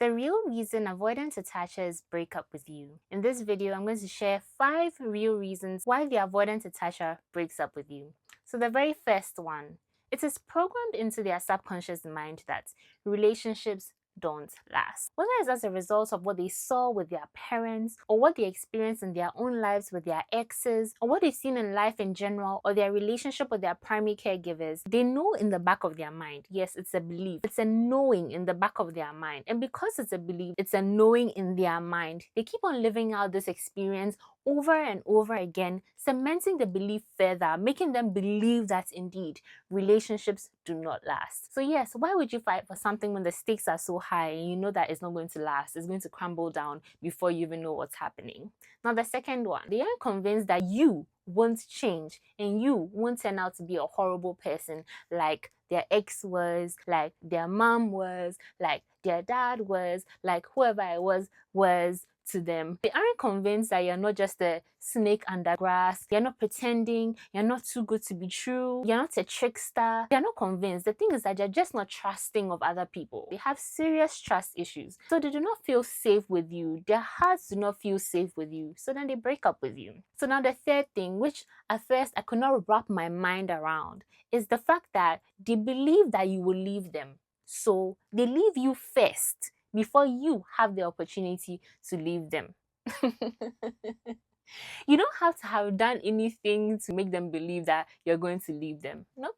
The real reason avoidant attachers break up with you. In this video, I'm going to share 5 real reasons why the avoidant attacher breaks up with you. So the very first one, it is programmed into their subconscious mind that relationships don't last. Whether it's as a result of what they saw with their parents, or what they experienced in their own lives with their exes, or what they've seen in life in general, or their relationship with their primary caregivers, they know in the back of their mind. Yes, it's a belief. It's a knowing in the back of their mind. And because it's a belief, it's a knowing in their mind, they keep on living out this experience over and over again, cementing the belief further, making them believe that indeed relationships do not last. So yes, why would you fight for something when the stakes are so high and you know that it's not going to last, it's going to crumble down before you even know what's happening? Now the second one, they are convinced that you won't change and you won't turn out to be a horrible person like their ex was, like their mom was, like their dad was, like whoever it was to them. They aren't convinced that you're not just a snake under grass, you're not pretending, you're not too good to be true, you're not a trickster. They're not convinced. The thing is that they're just not trusting of other people. They have serious trust issues. So they do not feel safe with you. Their hearts do not feel safe with you. So then they break up with you. So now the third thing, which at first I could not wrap my mind around, is the fact that they believe that you will leave them. So they leave you first before you have the opportunity to leave them. You don't have to have done anything to make them believe that you're going to leave them. Nope.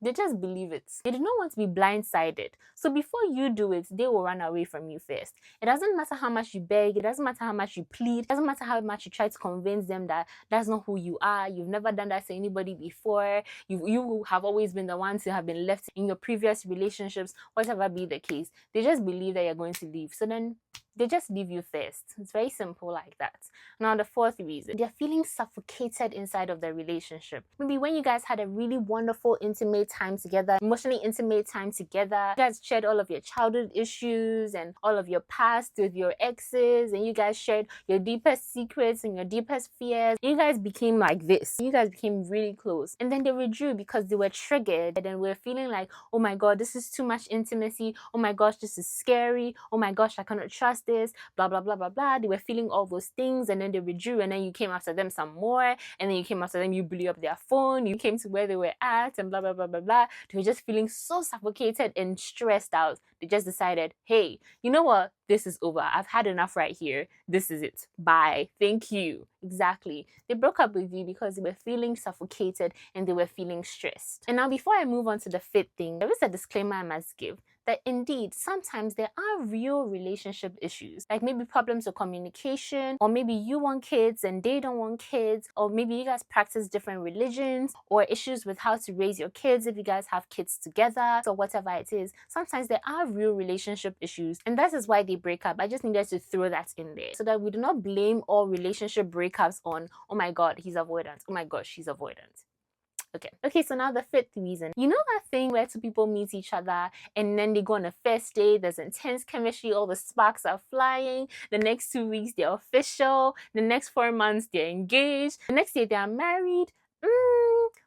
They just believe it. They do not want to be blindsided. So before you do it, they will run away from you first. It doesn't matter how much you beg. It doesn't matter how much you plead. It doesn't matter how much you try to convince them that that's not who you are. You've never done that to anybody before. You have always been the ones who have been left in your previous relationships, whatever be the case. They just believe that you're going to leave. So then they just leave you first. It's very simple like that. Now the fourth reason, they're feeling suffocated inside of the relationship. Maybe when you guys had a really wonderful, intimate time together, emotionally intimate time together, you guys shared all of your childhood issues and all of your past with your exes, and you guys shared your deepest secrets and your deepest fears. You guys became like this. You guys became really close. And then they withdrew because they were triggered and were feeling like, oh my god, this is too much intimacy. Oh my gosh, this is scary. Oh my gosh, I cannot trust this, blah blah blah blah blah. They were feeling all those things, and then they withdrew, and then you came after them some more, and then you came after them, you blew up their phone, you came to where they were at, and blah blah blah blah blah. They were just feeling so suffocated and stressed out. They just decided, hey, you know what, this is over. I've had enough right here. This is it. Bye. Thank you. Exactly. They broke up with you because they were feeling suffocated and they were feeling stressed. And now before I move on to the fifth thing, there is a disclaimer I must give that indeed sometimes there are real relationship issues, like maybe problems with communication, or maybe you want kids and they don't want kids, or maybe you guys practice different religions, or issues with how to raise your kids if you guys have kids together, or whatever it is. Sometimes there are real relationship issues, and that is why they break up. I just needed to throw that in there so that we do not blame all relationship breakups on, oh my god, he's avoidant, oh my gosh, she's avoidant. Okay, so now the fifth reason. You know that thing where two people meet each other and then they go on a first date, there's intense chemistry, all the sparks are flying, the next 2 weeks they're official, the next 4 months they're engaged, the next day they are married?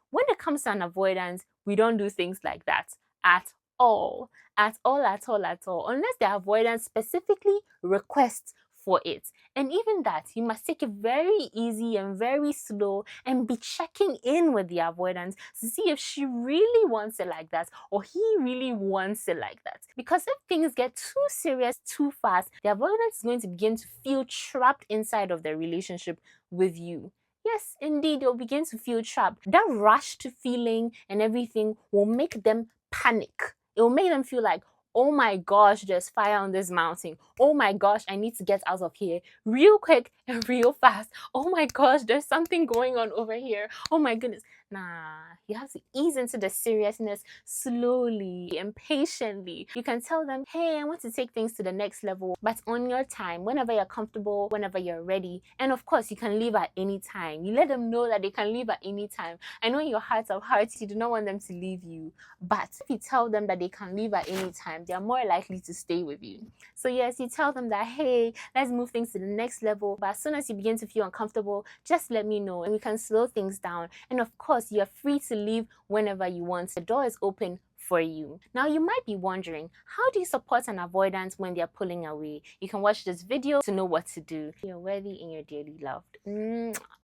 When it comes to an avoidance, we don't do things like that at all. At all. Unless the avoidance specifically requests for it. And even that, you must take it very easy and very slow and be checking in with the avoidance to see if she really wants it like that or he really wants it like that. Because if things get too serious too fast, the avoidance is going to begin to feel trapped inside of the relationship with you. Yes, indeed, they'll begin to feel trapped. That rush to feeling and everything will make them panic. It will make them feel like, oh my gosh, there's fire on this mountain. Oh my gosh, I need to get out of here real quick and real fast. Oh my gosh, there's something going on over here. Oh my goodness. Nah, you have to ease into the seriousness slowly and patiently. You can tell them, hey, I want to take things to the next level, but on your time, whenever you're comfortable, whenever you're ready. And of course, you can leave at any time. You let them know that they can leave at any time. I know in your heart of hearts, you do not want them to leave you. But if you tell them that they can leave at any time, they are more likely to stay with you. So yes, you tell them that, hey, let's move things to the next level. But as soon as you begin to feel uncomfortable, just let me know and we can slow things down. And of course, you're free to leave whenever you want. The door is open for you. Now you might be wondering, how do you support an avoidant when they're pulling away? You can watch this video to know what to do. You're worthy and you're dearly loved.